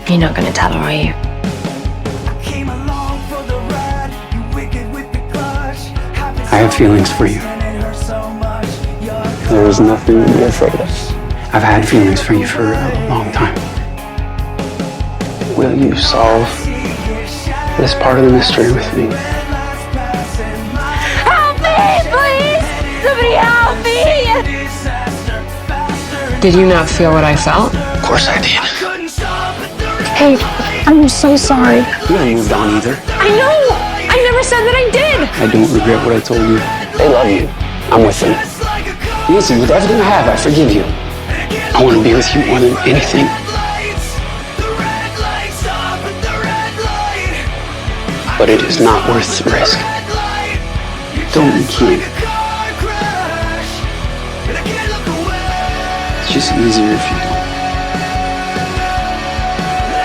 You're not gonna tell her, are you? I have feelings for you. There is nothing to be afraid of. I've had feelings for you for a long time. Will you solve this part of the mystery with me? Help me, please! Somebody help me! Did you not feel what I felt? Of course I did. Hey, I'm so sorry. You haven't moved on either. I know! I never said that I did! I don't regret what I told you. They love you. I'm with them. Nancy, with everything I have, I forgive you. I want to be with you more than anything. But it is not worth the risk. Don't be kid. It's just easier if you don't.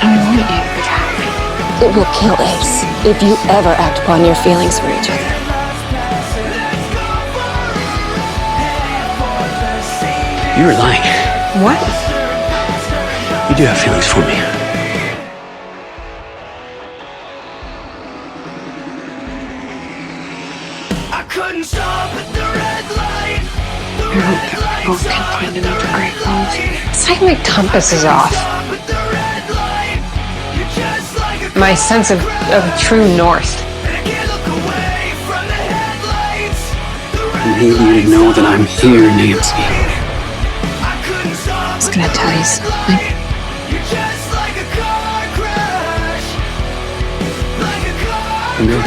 I want you to be happy. It will kill Ace if you ever act upon your feelings for each other. You were lying. What? You do have feelings for me. I hope that we both can find another great love. It's like my compass is off. My sense of true north. I need you to know that I'm here, Nancy. I was gonna tell you something. You know?